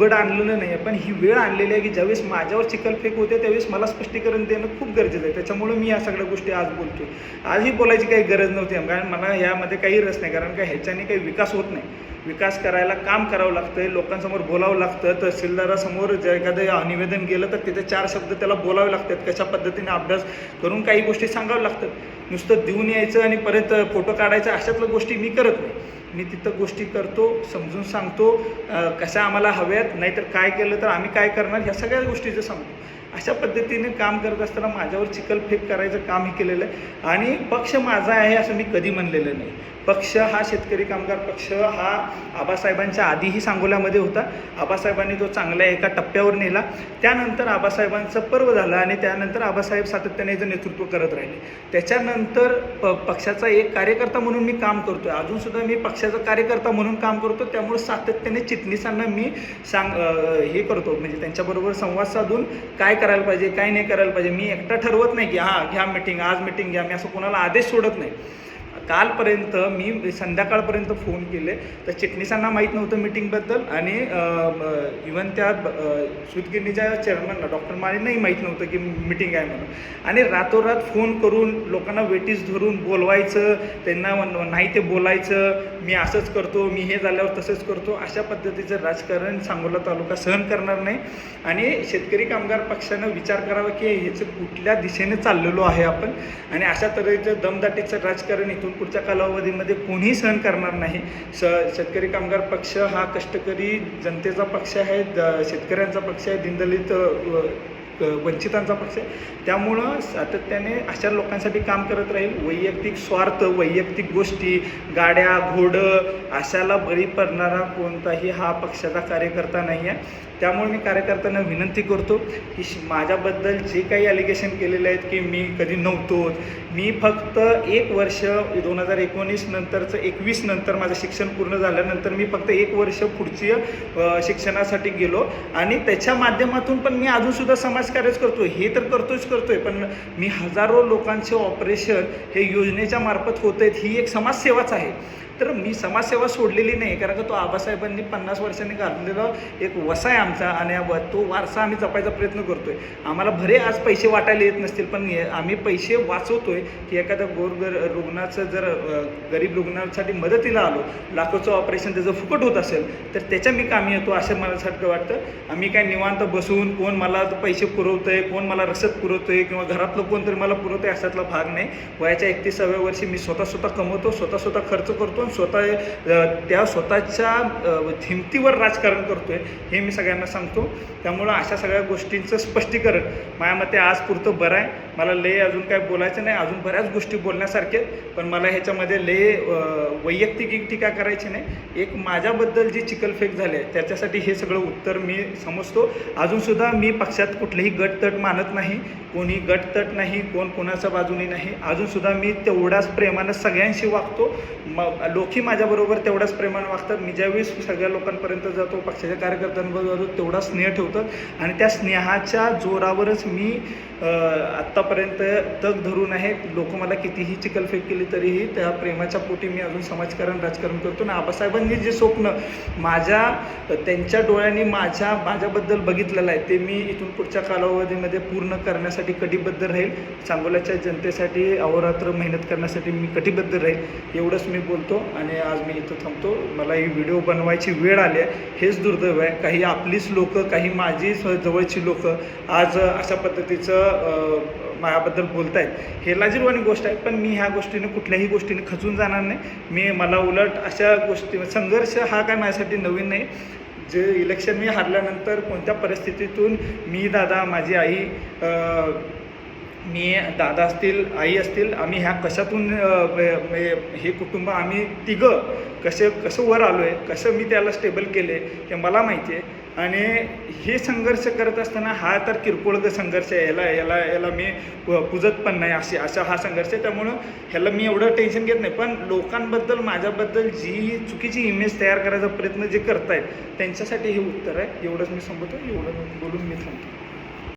उघड आणलेलं नाही आहे, पण ही वेळ आणलेली आहे की ज्यावेळेस माझ्यावर चिखलफेक होते त्यावेळेस मला स्पष्टीकरण देणं खूप गरजेचं आहे. त्याच्यामुळे मी या सगळ्या गोष्टी आज बोलतो. आजही बोलायची काही गरज नव्हती, कारण मला यामध्ये काही रस नाही, कारण का ह्याच्याने काही विकास होत नाही. विकास करायला काम करावं लागतं, लोकांसमोर बोलावं लागतं. तहसीलदारासमोर जर एखादं निवेदन गेलं तर तिथे 4 शब्द त्याला बोलावे लागतात, कशा पद्धतीने अभ्यास करून काही गोष्टी सांगाव्या लागतात. नुसतं देऊन यायचं आणि परत फोटो काढायचं अशातल्या गोष्टी मी करत नाही. मी तिथं गोष्टी करतो, समजून सांगतो कशा आम्हाला हव्यात, नाहीतर काय केलं तर आम्ही काय करणार, ह्या सगळ्या गोष्टीचं सांगतो. अशा पद्धतीने काम करत असताना माझ्यावर चिखलफेक करायचं काम हे केलेलं आहे. आणि पक्ष माझा आहे असं मी कधी म्हणलेलं नाही. पक्ष हा शेतकरी कामगार पक्ष हा आबासाहेबांच्या आधीही सांगोल्यामध्ये होता. आबासाहेबांनी तो चांगल्या एका टप्प्यावर नेला. त्यानंतर आबासाहेबांचं पर्व झालं आणि त्यानंतर आबासाहेब सातत्याने याचं नेतृत्व करत राहिले. त्याच्यानंतर पक्षाचा एक कार्यकर्ता म्हणून मी काम करतो आहे. अजूनसुद्धा मी पक्षाचा कार्यकर्ता म्हणून काम करतो. त्यामुळे सातत्याने चिटणीसांना मी हे करतो, म्हणजे त्यांच्याबरोबर संवाद साधून काय करायला पाहिजे, काय नाही करायला पाहिजे. मी एकटा ठरवत नाही की घ्या मिटिंग, आज मिटिंग घ्या. मी असं कोणाला आदेश सोडत नाही. कालपर्यंत मी संध्याकाळपर्यंत फोन केले तर चिटणीसांना माहीत नव्हतं मिटिंगबद्दल, आणि इव्हन त्या सूतगिरणीच्या चेअरमनला डॉक्टर माळेंनाही माहीत नव्हतं की मिटिंग आहे म्हणून. आणि रातोरात फोन करून लोकांना वेटीस धरून बोलवायचं, त्यांना नाही ते बोलायचं, मी असंच करतो, मी हे झाल्यावर तसंच करतो. अशा पद्धतीचं राजकारण सांगोला तालुका सहन करणार नाही. आणि शेतकरी कामगार पक्षानं विचार करावा की ह्याचं कुठल्या दिशेने चाललेलो आहे आपण, आणि अशा तऱ्हेचं दमदाटीचं राजकारण इथून पुढच्या कालावधीमध्ये कोणीही सहन करणार नाही. शेतकरी कामगार पक्ष हा कष्टकरी जनतेचा पक्ष आहे, शेतकऱ्यांचा पक्ष आहे, दीनदलित वंचितांचा पक्ष आहे. त्यामुळं सातत्याने अशा लोकांसाठी काम करत राहील. वैयक्तिक स्वार्थ, वैयक्तिक गोष्टी, गाड्या घोडं अशाला बळी पडणारा कोणताही हा पक्षाचा कार्यकर्ता नाही आहे. त्यामुळे मी कार्यकर्त्यांना विनंती करतो की माझ्याबद्दल जे काही ॲलिगेशन केलेले आहेत की मी कधी नव्हतोच, मी फक्त 1 वर्ष 2019 नंतरचं 21 नंतर माझं शिक्षण पूर्ण झाल्यानंतर मी फक्त 1 वर्ष पुढची शिक्षणासाठी गेलो, आणि त्याच्या माध्यमातून पण मी अजूनसुद्धा समाजकार्यच करतो. हे तर करतोय, पण मी हजारो लोकांचे ऑपरेशन हे योजनेच्या मार्फत होत आहेत. ही एक समाजसेवाच आहे. तर मी समाजसेवा सोडलेली नाही, कारण का तो आबासाहेबांनी 50 वर्षांनी घातलेला एक वसा आहे आमचा, आणि तो वारसा आम्ही जपायचा प्रयत्न करतोय. आम्हाला भरे आज पैसे वाटायला येत नसतील, पण आम्ही पैसे वाचवतोय की एखाद्या रुग्णाचं जर गरीब रुग्णांसाठी मदतीला आलो, लाखोचं ऑपरेशन त्याचं फुकट होत असेल तर त्याच्या मी कामी येतो असं मला वाटतं. आम्ही काय निवांत बसून कोण मला पैसे पुरवतंय, कोण मला रसद पुरवतोय, किंवा घरातलं कोणतरी मला पुरवतंय अशातला भाग नाही. वयाच्या 31व्या वर्षी मी स्वतः कमवतो, स्वतः खर्च करतो, स्वतःच्या हिमतीवर राजकारण करतोय, हे मी सगळ्यांना सांगतो. त्यामुळं अशा सगळ्या गोष्टींचं स्पष्टीकरण माझ्या मते आज पुरतं बरं आहे. मला अजून काय बोलायचं नाही, अजून बऱ्याच गोष्टी बोलण्यासारख्या, पण मला ह्याच्यामध्ये वैयक्तिक टीका करायची नाही. एक माझ्याबद्दल जी चिखलफेक झाली आहे त्याच्यासाठी हे सगळं उत्तर मी समजतो. अजूनसुद्धा मी पक्षात कुठलेही गटतट मानत नाही, कोणी गटतट नाही, कोण कोणाच्या बाजूने नाही. अजूनसुद्धा मी तेवढ्याच प्रेमानं सगळ्यांशी वागतो. लोकही माझ्याबरोबर तेवढ्याच प्रेमानं वागतात. मी ज्यावेळेस सगळ्या लोकांपर्यंत जातो, पक्षाच्या कार्यकर्त्यांबरोबर जातो, तेवढा स्नेह ठेवतात, आणि त्या स्नेहाच्या जोरावरच मी आत्तापर्यंत तग धरून आहे. लोक मला कितीही चिखलफेक केली तरीही त्या प्रेमाच्या पोटी मी अजून समाजकारण राजकारण करतो. आणि आबासाहेबांनी जे स्वप्न त्यांच्या डोळ्यांनी माझ्याबद्दल बघितलेलं आहे ते मी इथून पुढच्या कालावधीमध्ये पूर्ण करण्यासाठी कटिबद्ध राहील. सांगोल्याच्या जनतेसाठी अहोरात्र मेहनत करण्यासाठी मी कटिबद्ध राहील. एवढंच मी बोलतो आणि आज मी इथं थांबतो. मला ही व्हिडिओ बनवायची वेळ आली आहे, हेच दुर्दैव आहे. काही आपलीच लोक, काही माझी जवळची लोक आज अशा पद्धतीचं माझ्याबद्दल बोलत आहेत. हे लाजिरवाणी गोष्ट आहे, पण मी ह्या गोष्टीने कुठल्याही गोष्टीने खचून जाणार नाही. मला उलट अशा गोष्टी, संघर्ष हा काय माझ्यासाठी नवीन नाही. जे इलेक्शन मी हारल्यानंतर कोणत्या परिस्थितीतून मी, दादा, माझी आई, मी, दादा असतील, आई असतील, आम्ही ह्या कशातून हे कुटुंब आम्ही तिघं कसं वर आलो आहे, कसं मी त्याला स्टेबल केले हे मला माहिती आहे. आणि हे संघर्ष करत असताना हा तर किरकोळ संघर्ष आहे, याला मी पुजत पण नाही, असा हा संघर्ष आहे. त्यामुळं ह्याला मी एवढं टेन्शन घेत नाही. पण लोकांबद्दल, माझ्याबद्दल जी चुकीची इमेज तयार करायचा प्रयत्न जे करतायत त्यांच्यासाठी हे उत्तर आहे. एवढंच मी संबोधतो. एवढं बोलून मी थांबतो.